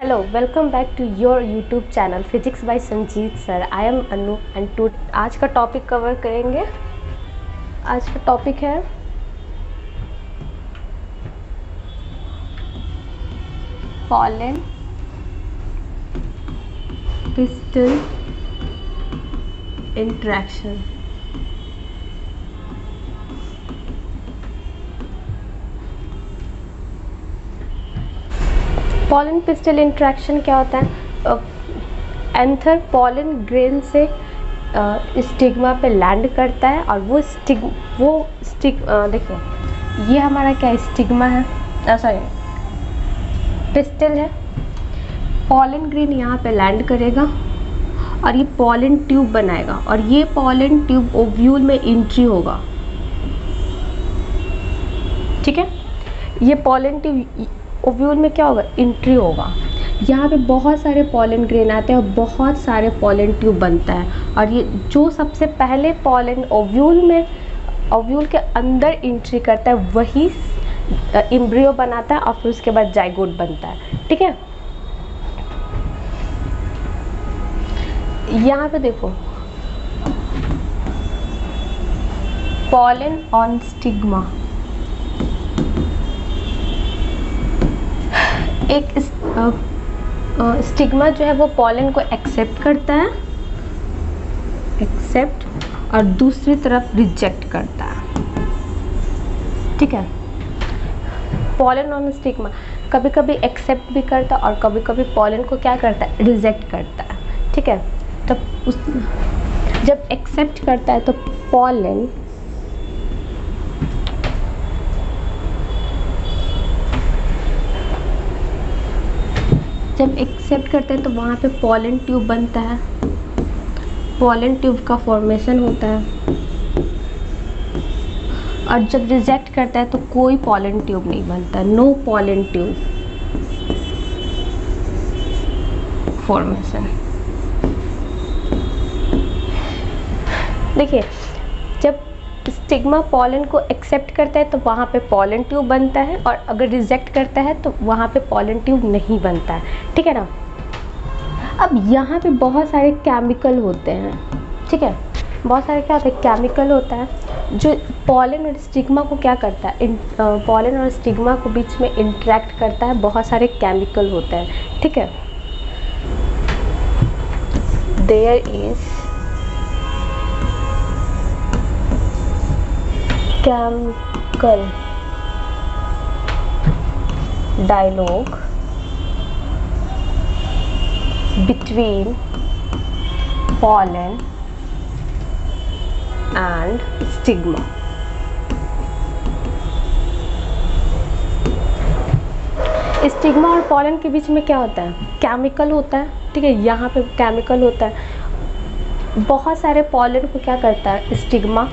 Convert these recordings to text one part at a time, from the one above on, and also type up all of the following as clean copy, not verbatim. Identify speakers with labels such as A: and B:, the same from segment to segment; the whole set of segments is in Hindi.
A: Hello, welcome back to your YouTube channel Physics by Sanjeet sir. I am Anu and to आज का टॉपिक कवर करेंगे। आज का टॉपिक है pollen pistil interaction. Pollen pistil interaction क्या होता है? एंथर पॉलन ग्रेन से स्टिग्मा पे लैंड करता है और वो देखिए ये हमारा क्या स्टिग्मा है, सॉरी पिस्टल है। पॉलन ग्रेन यहाँ पे लैंड करेगा और ये पॉलन ट्यूब बनाएगा और ये पॉलन ट्यूब ओव्यूल में एंट्री होगा। ठीक है, ये पॉलन ट्यूब ओव्यूल में क्या होगा, एंट्री होगा। यहाँ पे बहुत सारे पॉलन ग्रेन आते हैं और बहुत सारे पॉलन ट्यूब बनता है और ये जो सबसे पहले पॉलन ओव्यूल के अंदर एंट्री करता है वही एम्ब्रियो बनाता है और फिर उसके बाद जाइगोट बनता है। ठीक है, यहाँ पे देखो पॉलन ऑन स्टिग्मा, एक स्टिग्मा जो है वो पॉलन को एक्सेप्ट करता है, और दूसरी तरफ रिजेक्ट करता है। ठीक है, पॉलन ऑन स्टिग्मा कभी कभी एक्सेप्ट भी करता है और कभी कभी पॉलन को क्या करता है, रिजेक्ट करता है। ठीक है, तो जब एक्सेप्ट करता है तो पॉलन जब एक्सेप्ट करते हैं तो वहाँ पे पॉलन ट्यूब बनता है, पॉलन ट्यूब का फॉर्मेशन होता है। और जब रिजेक्ट करता है तो कोई पॉलन ट्यूब नहीं बनता, नो पॉलन ट्यूब फॉर्मेशन। देखिए जब स्टिग्मा पॉलन को एक्सेप्ट करता है तो वहाँ पे पॉलन ट्यूब बनता है और अगर रिजेक्ट करता है तो वहाँ पे पॉलन ट्यूब नहीं बनता है। ठीक है ना। अब यहाँ पे बहुत सारे केमिकल होते हैं। ठीक है, बहुत सारे क्या होते हैं, केमिकल होता है जो पॉलन और स्टिग्मा को क्या करता है, पॉलन और स्टिग्मा को बीच में इंटरेक्ट करता है। बहुत सारे केमिकल होते हैं। ठीक है, there is chemical dialogue between pollen and stigma। Stigma और पॉलन के बीच में क्या होता है, केमिकल होता है। ठीक है, यहाँ पे केमिकल होता है। बहुत सारे पॉलन को क्या करता है, स्टिग्मा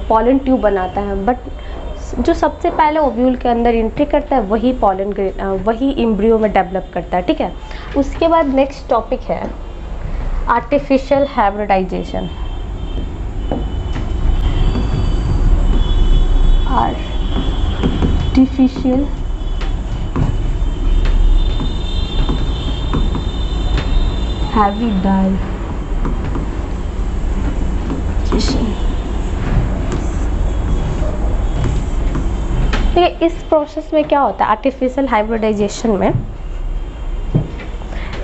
A: पॉलन ट्यूब बनाता है, बट जो सबसे पहले ओव्यूल के अंदर एंट्री करता है वही वही एम्ब्रियो में डेवलप करता है। ठीक है, उसके बाद नेक्स्ट टॉपिक है आर्टिफिशियल हाइब्रिडाइजेशन। Artificial hybridization. इस प्रोसेस में क्या होता है, आर्टिफिशियल हाइब्रिडाइजेशन में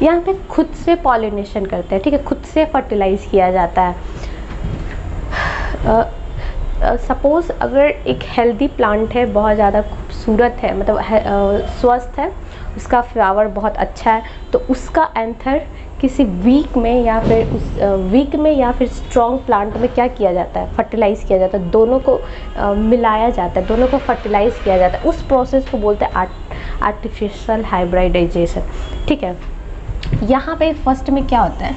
A: यहाँ पे खुद से पॉलिनेशन करते हैं। ठीक है, खुद से फर्टिलाइज किया जाता है। सपोज अगर एक हेल्दी प्लांट है, बहुत ज़्यादा खूबसूरत है, मतलब स्वस्थ है, उसका फ्लावर बहुत अच्छा है, तो उसका एंथर किसी वीक में या फिर स्ट्रॉन्ग प्लांट में क्या किया जाता है, फर्टिलाइज किया जाता है। दोनों को मिलाया जाता है, दोनों को फर्टिलाइज किया जाता है। उस प्रोसेस को बोलते हैं आर्टिफिशियल हाइब्रिडाइजेशन। ठीक है, यहाँ पे फर्स्ट में क्या होता है,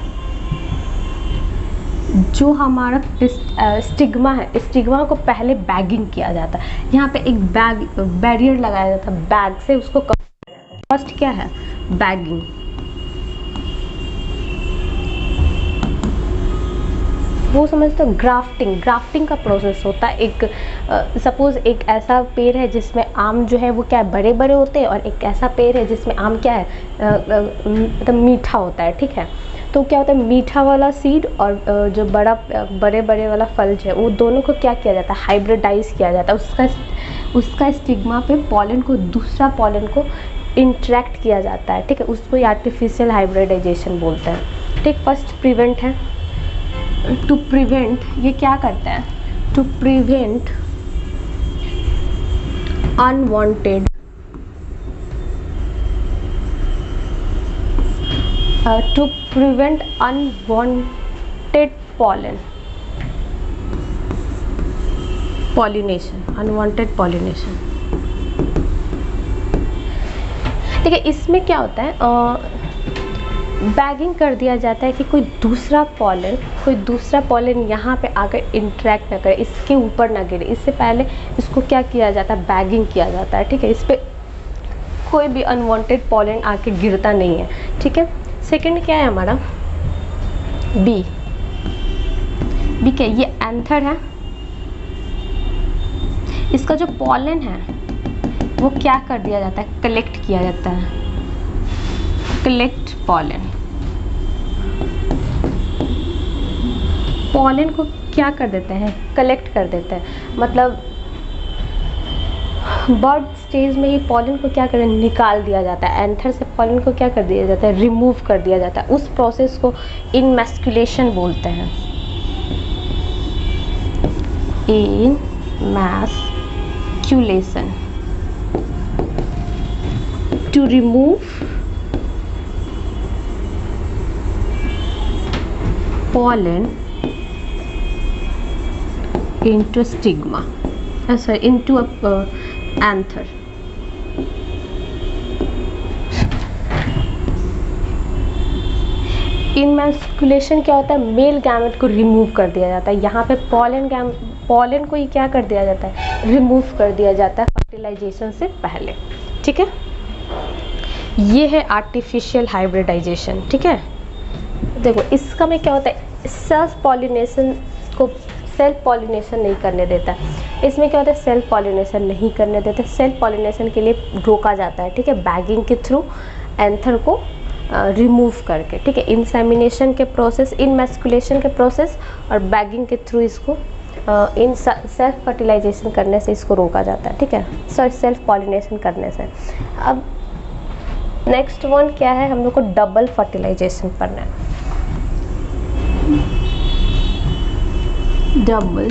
A: जो हमारा स्टिग्मा है, स्टिग्मा को पहले बैगिंग किया जाता है। यहाँ पे एक बैरियर लगाया जाता है, बैग से उसको फर्स्ट क्या है, बैगिंग। वो समझते हो ग्राफ्टिंग का प्रोसेस होता है। एक सपोज़ एक ऐसा पेड़ है जिसमें आम जो है वो क्या है, बड़े बड़े होते हैं, और एक ऐसा पेड़ है जिसमें आम क्या है, मतलब मीठा होता है, ठीक है। तो क्या होता है, मीठा वाला सीड और जो बड़े बड़े वाला फल जो है, वो दोनों को क्या किया जाता है, हाइब्रिडाइज किया जाता है। उसका स्टिग्मा पे पॉलन को, दूसरा पॉलन को इंटरेक्ट किया जाता है, ठीक है। उसको आर्टिफिशियल हाइब्रिडाइजेशन बोलते हैं, ठीक। फर्स्ट प्रिवेंट है, टू प्रिवेंट, ये क्या करता है, to prevent unwanted to prevent unwanted unwanted pollination। ठीक है, इसमें क्या होता है, बैगिंग कर दिया जाता है कि कोई दूसरा पॉलन यहाँ पे आकर इंटरेक्ट ना करे, इसके ऊपर ना गिरे। इससे पहले इसको क्या किया जाता है, बैगिंग किया जाता है, ठीक है। इस पर कोई भी अनवांटेड पॉलन आके गिरता नहीं है, ठीक है। सेकंड क्या है हमारा, बी क्या, ये एंथर है। इसका जो पॉलन है वो क्या कर दिया जाता है, कलेक्ट किया जाता है, कलेक्ट पॉलन को क्या कर देते हैं, कलेक्ट कर देते हैं। मतलब बर्ड स्टेज में ही पॉलन को क्या कर निकाल दिया जाता है, एंथर से पॉलन को क्या कर दिया जाता है, रिमूव कर दिया जाता है। उस प्रोसेस को इनमैस्कुलेशन बोलते हैं, emasculation. To remove pollen into stigma, sorry, into a anther। Emasculation क्या होता है, मेल गैमेट को रिमूव कर दिया जाता है। यहाँ पे पॉलन को ही क्या कर दिया जाता है, रिमूव कर दिया जाता है फर्टिलाइजेशन से पहले, ठीक है। ये है आर्टिफिशियल हाइब्रिडाइजेशन, ठीक है। देखो इसका में क्या होता है, सेल्फ पॉलिनेशन नहीं करने देता है। इसमें क्या होता है, सेल्फ पॉलिनेशन नहीं करने देते। सेल्फ पॉलिनेशन के लिए रोका जाता है, ठीक है, बैगिंग के थ्रू एंथर को रिमूव करके, ठीक है। इंसेमिनेशन के प्रोसेस, इनमैस्कुलेशन के प्रोसेस और बैगिंग के थ्रू इसको इन सेल्फ फर्टिलाइजेशन करने से इसको रोका जाता है, ठीक है, सॉरी सेल्फ पॉलिनेशन करने से। अब नेक्स्ट वन क्या है, हम लोग को डबल फर्टिलाइजेशन करना है। Double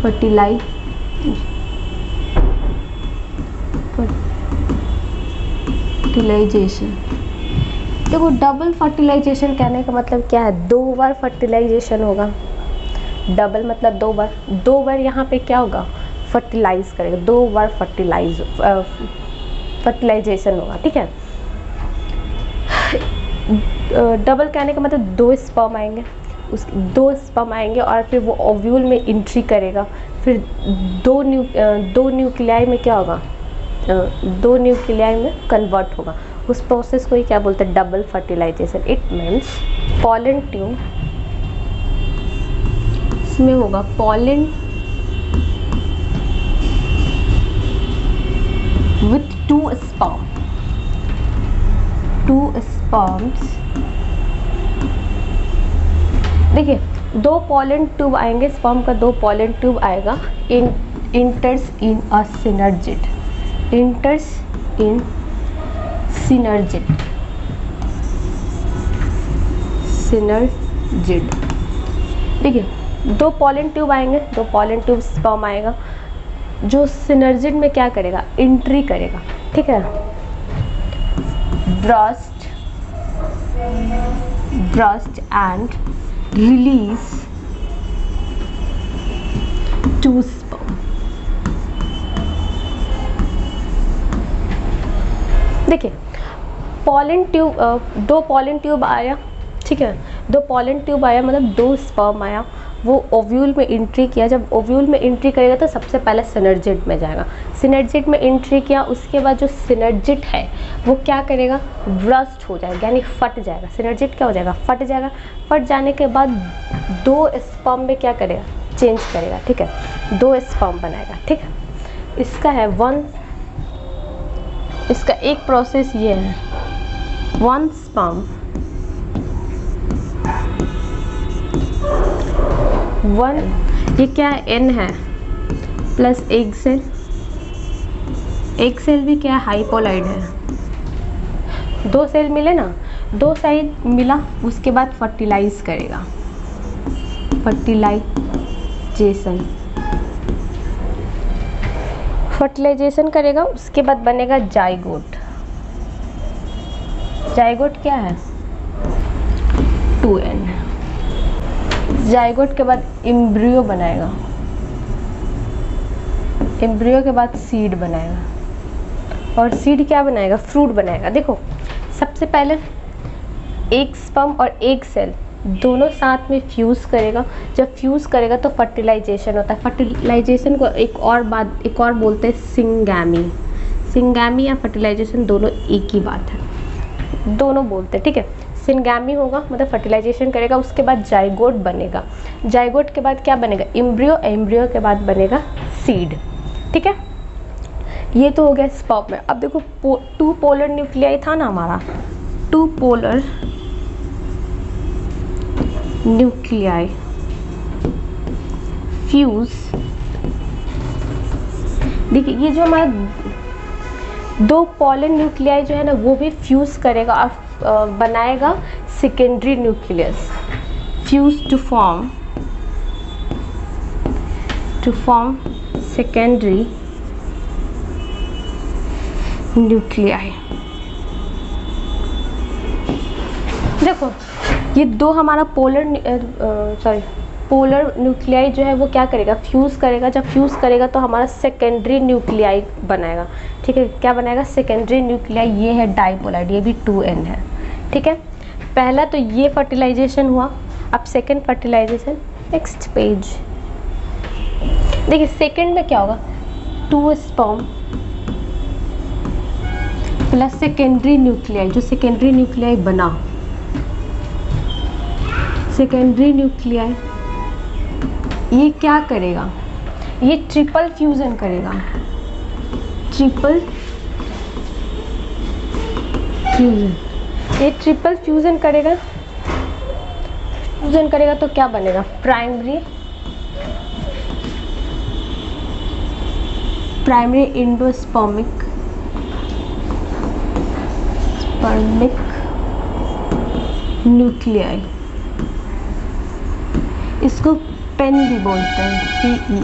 A: fertilization. देखो डबल फर्टिलाइजेशन कहने का मतलब क्या है, 2 बार फर्टिलाइजेशन होगा। डबल मतलब 2 बार, 2 बार यहाँ पे क्या होगा, फर्टिलाइज करेगा, 2 बार फर्टिलाइजेशन होगा, ठीक है। डबल कहने का मतलब 2 स्पर्म आएंगे, उस 2 स्पर्म आएंगे और फिर वो ओव्यूल में एंट्री करेगा। फिर 2 न्यूक्लियाई में क्या होगा, 2 न्यूक्लियाई में कन्वर्ट होगा। उस प्रोसेस को ही क्या बोलते हैं, double fertilization. It means pollen tube, इसमें होगा पॉलन विथ 2 स्पर्म्स। देखिए 2 पॉलन ट्यूब आएंगे, स्पर्म का 2 पॉलन ट्यूब आएगा, इंटर्स इन अ सिनर्जिड, इंटर्स इन सिनर्जिड, देखिए 2 पॉलन ट्यूब आएंगे, 2 पॉलन ट्यूब स्पर्म आएगा, जो सिनर्जिड में क्या करेगा, एंट्री करेगा, ठीक है। Burst and release 2 sperm। देखिए पॉलन ट्यूब, 2 पॉलन ट्यूब आया, ठीक है, 2 पॉलन ट्यूब आया मतलब 2 स्पर्म आया, वो ओव्यूल में एंट्री किया। जब ओव्यूल में एंट्री करेगा तो सबसे पहले सिनर्जिड में जाएगा, सिनर्जिड में एंट्री किया, उसके बाद जो सिनर्जिड है वो क्या करेगा, ब्रस्ट हो जाएगा, यानी फट जाएगा। सिनर्जिड क्या हो जाएगा, फट जाएगा। फट जाने के बाद 2 स्पर्म में क्या करेगा, चेंज करेगा, ठीक है, 2 स्पर्म बनाएगा, ठीक है। इसका है इसका एक प्रोसेस ये है, 1 स्पर्म 1, ये क्या है, N है, प्लस एग सेल भी क्या है, हाइपोलाइड है। 2 सेल मिले ना, 2 सेल मिला, उसके बाद फर्टिलाइज करेगा, फर्टिलाइजेशन करेगा, उसके बाद बनेगा जाइगोट। जाइगोट क्या है, 2N। जाइगोट के बाद एम्ब्रियो बनाएगा, एम्ब्रियो के बाद सीड बनाएगा, और सीड क्या बनाएगा, फ्रूट बनाएगा। देखो सबसे पहले एक स्पर्म और एक सेल दोनों साथ में फ्यूज़ करेगा, जब फ्यूज़ करेगा तो फर्टिलाइजेशन होता है। फर्टिलाइजेशन को एक और बोलते हैं सिंगैमी। सिंगैमी या फर्टिलाइजेशन दोनों एक ही बात है, दोनों बोलते हैं, ठीक है। सिंगैमी होगा मतलब फर्टिलाइजेशन करेगा, उसके बाद जाइगोट बनेगा, जाइगोट के बाद क्या बनेगा, एम्ब्रियो, एम्ब्रियो के बाद बनेगा सीड, ठीक है। ये तो हो गया स्पर्म में। अब देखो 2 पोलर न्यूक्लियाई था ना हमारा, 2 पोलर न्यूक्लियाई फ्यूज। देखिए ये जो हमारा 2 पोलर न्यूक्लियाई जो है ना, वो भी फ्यूज करेगा और बनाएगा secondary nucleus, fuse to form secondary nuclei. देखो ये 2 हमारा पोलर न्यूक्लियाई जो है वो क्या करेगा, फ्यूज़ करेगा, जब फ्यूज़ करेगा तो हमारा सेकेंडरी न्यूक्लियाई बनाएगा, ठीक है। क्या बनाएगा, सेकेंडरी न्यूक्लियाई, ये है डाइपोलाइड, ये भी 2N है, ठीक है। पहला तो ये फर्टिलाइजेशन हुआ, अब सेकेंड फर्टिलाइजेशन, नेक्स्ट पेज। देखिए सेकेंड में क्या होगा, 2 स्पर्म प्लस सेकेंडरी न्यूक्लियाई, जो सेकेंडरी न्यूक्लियाई बना, सेकेंडरी न्यूक्लियाई ये क्या करेगा, ये ट्रिपल फ्यूजन करेगा, ट्रिपल फ्यूजन, ये ट्रिपल फ्यूजन करेगा, तो क्या बनेगा, प्राइमरी एंडोस्पर्मिक न्यूक्लियाई, इसको पेन भी बोलते हैं, PEN,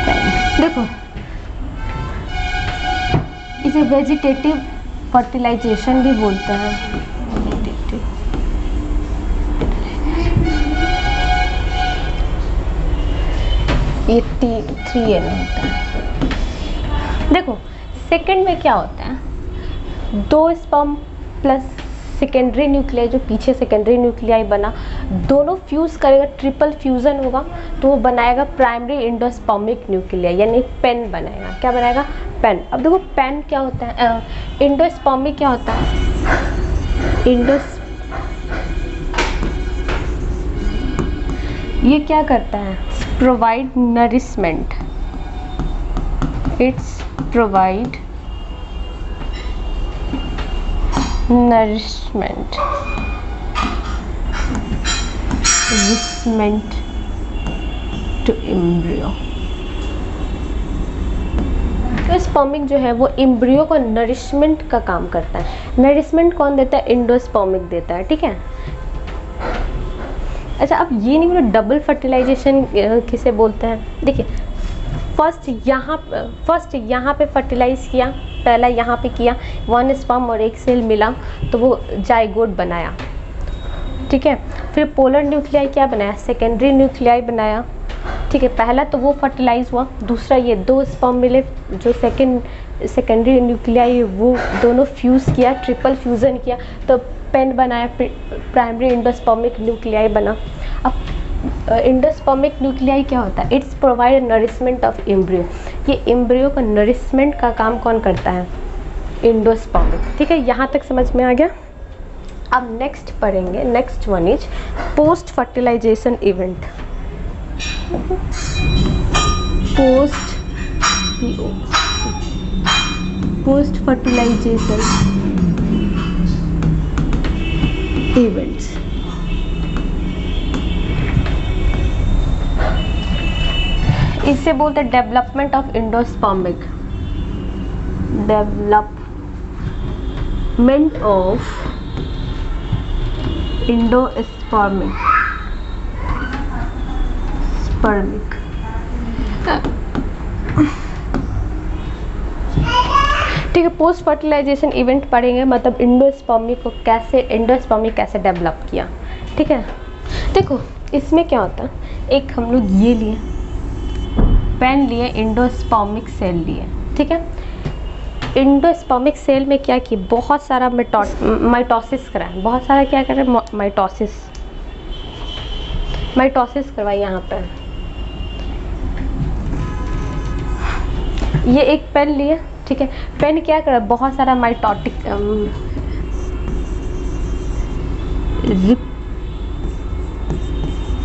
A: पेन। देखो इसे वेजिटेटिव फर्टिलाइजेशन भी बोलते हैं, ये 3N होता है। देखो सेकंड में क्या होता है, 2 स्पर्म प्लस सेकेंडरी न्यूक्लियाई, जो पीछे सेकेंडरी न्यूक्लियाई बना, दोनों फ्यूज़ करेगा, ट्रिपल फ्यूज़न होगा, तो वो बनाएगा प्राइमरी एंडोस्पर्मिक न्यूक्लियाई, यानी पेन बनाएगा। क्या बनाएगा, पेन। अब देखो पेन क्या होता है, एंडोस्पर्मिक क्या होता है, ये क्या करता है, provide nourishment, it's provide nourishment to embryo। तो स्पर्मिक जो है वो एम्ब्रियो को नरिशमेंट का काम करता है। नरिशमेंट कौन देता है, एंडोस्पर्मिक देता है, ठीक है। अच्छा अब ये नहीं बोलो डबल फर्टिलाइजेशन किसे बोलते हैं। देखिए फर्स्ट यहाँ पे फर्टिलाइज किया, पहला यहाँ पे किया, 1 स्पर्म और 1 सेल मिला तो वो जाइगोट बनाया, ठीक है। फिर पोलर न्यूक्लियाई क्या बनाया, सेकेंडरी न्यूक्लियाई बनाया, ठीक है। पहला तो वो फर्टिलाइज हुआ, दूसरा ये 2 स्पर्म मिले, जो सेकेंडरी न्यूक्लियाई वो दोनों फ्यूज़ किया, ट्रिपल फ्यूज़न किया तो पेन बनाया, प्राइमरी एंडोस्पर्मिक न्यूक्लियाई बना। अब एंडोस्पर्मिक न्यूक्लियाई क्या होता है, it's provide nourishment of embryo, ये एम्ब्रियो का नरिशमेंट का काम कौन करता है, एंडोस्पर्मिक, ठीक है। यहाँ तक समझ में आ गया। अब नेक्स्ट पढ़ेंगे, next one is post fertilization event. Post fertilization events. इसे बोलते हैं development of endospermic, development of endospermic ठीक है। पोस्ट फर्टिलाइजेशन इवेंट पढ़ेंगे, मतलब एंडोस्पर्मी कैसे डेवलप किया। ठीक है, देखो इसमें क्या होता है, एक हम लोग ये लिए पेन लिए, एंडोस्पर्मिक सेल लिए। ठीक है, एंडोस्पर्मिक सेल में क्या किया, बहुत सारा माइटोसिस कराए, बहुत सारा क्या करें, माइटोसिस करवाई। यहाँ पर ये एक पेन लिए, ठीक है, पेन क्या कर, बहुत सारा माइटोटिक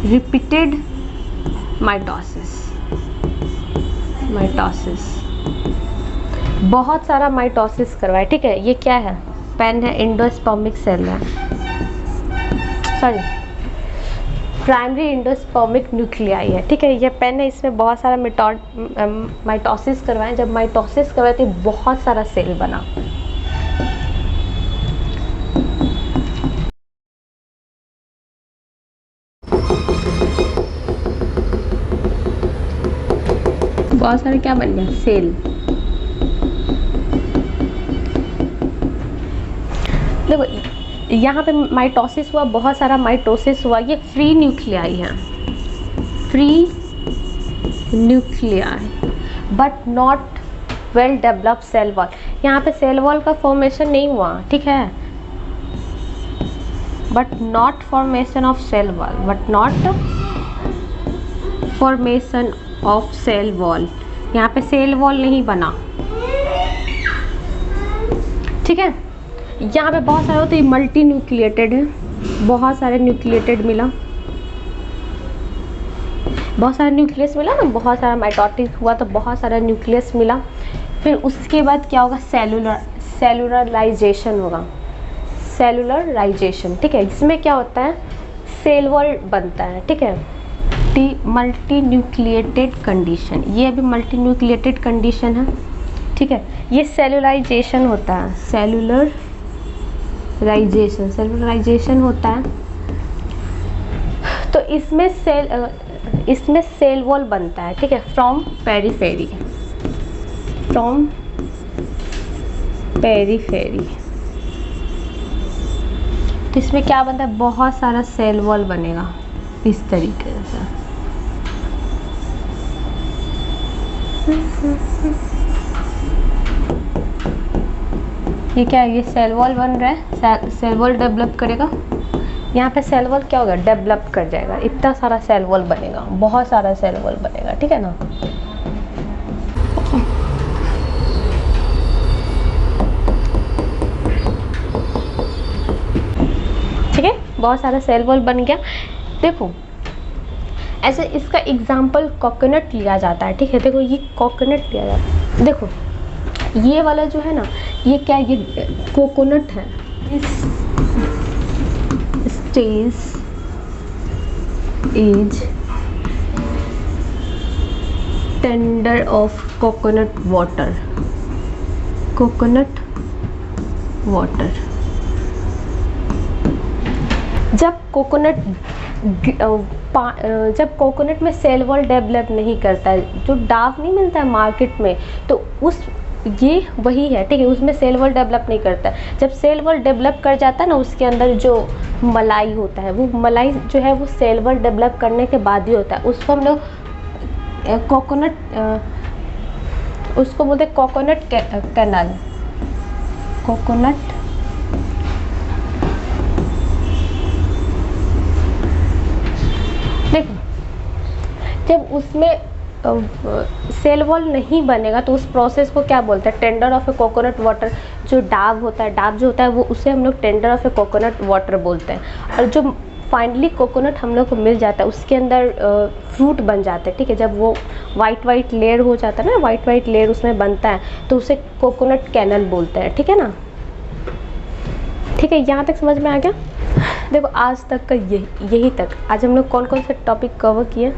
A: रिपीटेड माइटोसिस, बहुत सारा माइटोसिस करवाए। ठीक है, ये क्या है, पेन है, एंडोस्पर्मिक सेल है, सॉरी प्राइमरी एंडोस्पर्मिक न्यूक्लियाई है। ठीक है, ये पेन है, इसमें बहुत सारा माइटोसिस करवाएं। जब माइटोसिस करवाए तो बहुत सारा सेल बना। बहुत सारे क्या बन गया, सेल। देखो यहाँ पे माइटोसिस हुआ, बहुत सारा माइटोसिस हुआ। ये फ्री न्यूक्लियाई है, free nuclei, but not well developed cell wall. यहाँ पे सेल वॉल का फॉर्मेशन नहीं हुआ। ठीक है, but not formation of cell wall, but not formation of cell wall. यहाँ पे सेल वॉल नहीं बना। ठीक है, यहाँ पे बहुत सारे होते, मल्टी न्यूक्लिएटेड है, बहुत सारे न्यूक्लिएटेड मिला, बहुत सारा न्यूक्लियस मिला ना, बहुत सारा माइटोटिक हुआ तो बहुत सारा न्यूक्लियस मिला। फिर उसके बाद क्या होगा, सेलुलराइजेशन होगा, सेलुलराइजेशन। ठीक है, जिसमें क्या होता है, सेल वॉल बनता है। ठीक है, मल्टी न्यूक्लिएटेड कंडीशन, ये अभी मल्टी न्यूक्लिएटेड कंडीशन है। ठीक है, ये सेलुलराइजेशन होता है, सेलुलराइजेशन होता है। तो इसमें सेल वॉल बनता है। ठीक है, फ्रॉम पेरीफेरी, तो इसमें क्या बनता है, बहुत सारा सेल वॉल बनेगा इस तरीके से। ये क्या है, ये सेल वॉल बन रहा है, सेल वॉल डेवलप करेगा। यहाँ पे सेल वॉल क्या होगा, डेवलप कर जाएगा, इतना सारा सेल वॉल बनेगा, बहुत सारा सेल वॉल बनेगा। ठीक है ना, ठीक है, बहुत सारा सेल वॉल बन गया। देखो ऐसे इसका एग्जाम्पल कोकोनट लिया जाता है। ठीक है, देखो ये कोकोनट लिया जाता है। देखो ये वाला जो है ना, ये क्या, ये कोकोनट है। इस stage is tender of coconut water, जब कोकोनट में सेल वॉल डेवलप नहीं करता है, जो डाव नहीं मिलता है मार्केट में, तो ये वही है। ठीक है, उसमें सेल वॉल डेवलप नहीं करता है। जब सेल वॉल डेवलप कर जाता है ना, उसके अंदर जो मलाई होता है, वो मलाई जो है वो सेल वॉल डेवलप करने के बाद ही होता है। उसको हम लोग उसको बोलते हैं कोकोनट कैनाल, कोकोनट देखो जब उसमें सेल वॉल नहीं बनेगा तो उस प्रोसेस को क्या बोलते हैं, tender of A coconut water. जो डाब होता है, डाब जो होता है वो उसे हम लोग tender of A coconut water बोलते हैं। और जो फाइनली कोकोनट हम लोग को मिल जाता है उसके अंदर फ्रूट बन जाते हैं, ठीक है। जब वो वाइट लेयर हो जाता है ना, वाइट लेयर उसमें बनता है तो उसे कोकोनट कैनल बोलते हैं, ठीक है ना। ठीक है, यहाँ तक समझ में आ गया। देखो आज तक का यही तक। आज हम लोग कौन कौन से टॉपिक कवर किए।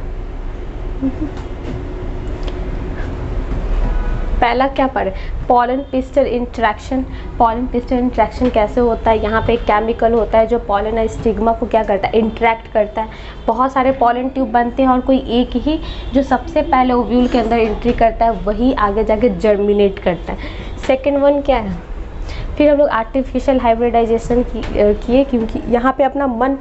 A: पहला क्या पढ़े, pollen pistol interaction. Pollen pistol interaction कैसे होता है, यहाँ पे एक केमिकल होता है जो पॉलन और स्टिग्मा को क्या करता है, इंट्रैक्ट करता है। बहुत सारे पॉलन ट्यूब बनते हैं और कोई एक ही जो सबसे पहले ओव्यूल के अंदर एंट्री करता है वही आगे जाके जर्मिनेट करता है। सेकेंड वन क्या है, फिर हम लोग आर्टिफिशियल हाइब्रिडाइजेशन किए क्योंकि यहाँ पे अपना मन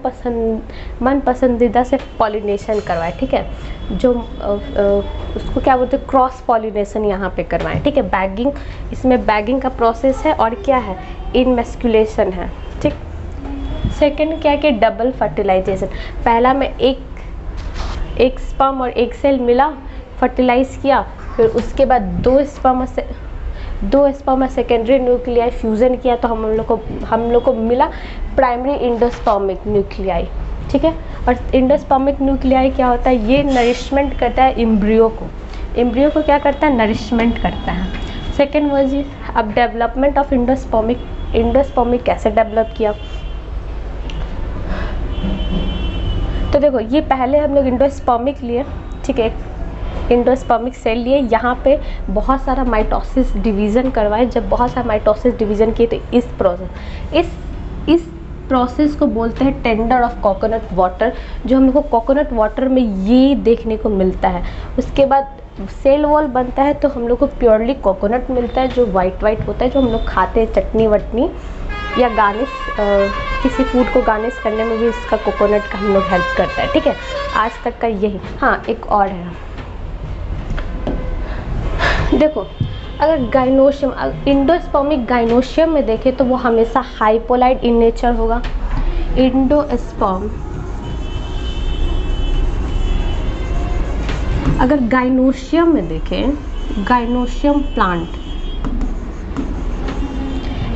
A: पसंदीदा से पॉलिनेशन करवाए, ठीक है। जो उसको क्या बोलते हैं, क्रॉस पॉलिनेशन यहाँ पे करवाएं, ठीक है। बैगिंग, इसमें बैगिंग का प्रोसेस है और क्या है, इनमेस्कुलेशन है, ठीक। सेकंड क्या कि डबल फर्टिलाइजेशन। पहला में एक स्पर्म और एक सेल मिला, फर्टिलाइज किया, फिर उसके बाद दो स्पर्म और सेकेंडरी न्यूक्लियाई फ्यूज़न किया तो हम लोग को मिला प्राइमरी इंडोस्पर्मिक न्यूक्लियाई, ठीक है। और इंडोस्पर्मिक न्यूक्लियाई क्या होता है, ये नरिशमेंट करता है एम्ब्रियो को क्या करता है, नरिशमेंट करता है। सेकेंड वर्ज अब डेवलपमेंट ऑफ इंडोस्पर्मिक कैसे डेवलप किया। तो देखो ये पहले हम लोग इंडोस्पर्मिक लिए, ठीक है, इंडोस्पर्मिक सेल लिए, यहाँ पे बहुत सारा माइटोसिस डिवीज़न करवाए। जब बहुत सारा माइटोसिस डिवीज़न किए तो इस प्रोसेस को बोलते हैं टेंडर ऑफ कोकोनट वाटर। जो हम लोग को कोकोनट वाटर में ये देखने को मिलता है। उसके बाद सेल वॉल बनता है तो हम लोग को प्योरली कोकोनट मिलता है जो वाइट होता है, जो हम लोग खाते हैं चटनी वटनी या गार्निश, किसी फूड को गार्निश करने में भी इसका कोकोनट का हम लोग हेल्प करता है, ठीक है। आज तक का यही। हाँ एक और है, देखो अगर गाइनोशियम, इंडोस्पर्मिक गाइनोशियम में देखें तो वो हमेशा हाइपोलाइट इन नेचर होगा। इंडोस्पर्म अगर गाइनोशियम में देखें, गाइनोशियम प्लांट,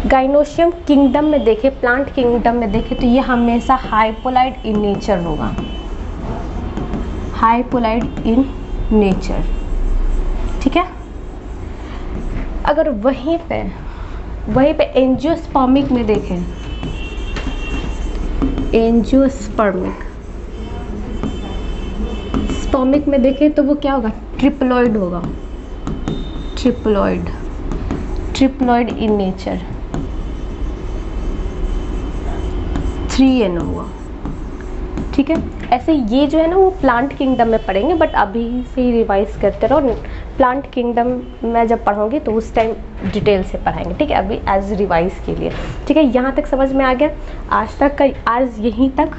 A: गाइनोशियम किंगडम में देखें, प्लांट किंगडम में देखें तो ये हमेशा हाइपोलाइट इन नेचर होगा, हाइपोलाइट इन नेचर, ठीक है। अगर वहीं पे एंजियोस्पर्मिक में देखें, स्पर्मिक में देखें तो वो क्या होगा, ट्रिप्लॉइड होगा, ट्रिप्लॉइड इन नेचर, 3N होगा, ठीक है। ऐसे ये जो है ना वो प्लांट किंगडम में पढ़ेंगे, बट अभी से ही रिवाइज करते रहो। प्लांट किंगडम में जब पढ़ोगे तो उस टाइम डिटेल से पढ़ाएंगे, ठीक है। अभी एज रिवाइज के लिए, ठीक है। यहाँ तक समझ में आ गया। आज यहीं तक,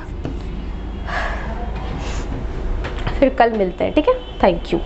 A: फिर कल मिलते हैं, ठीक है। Thank you.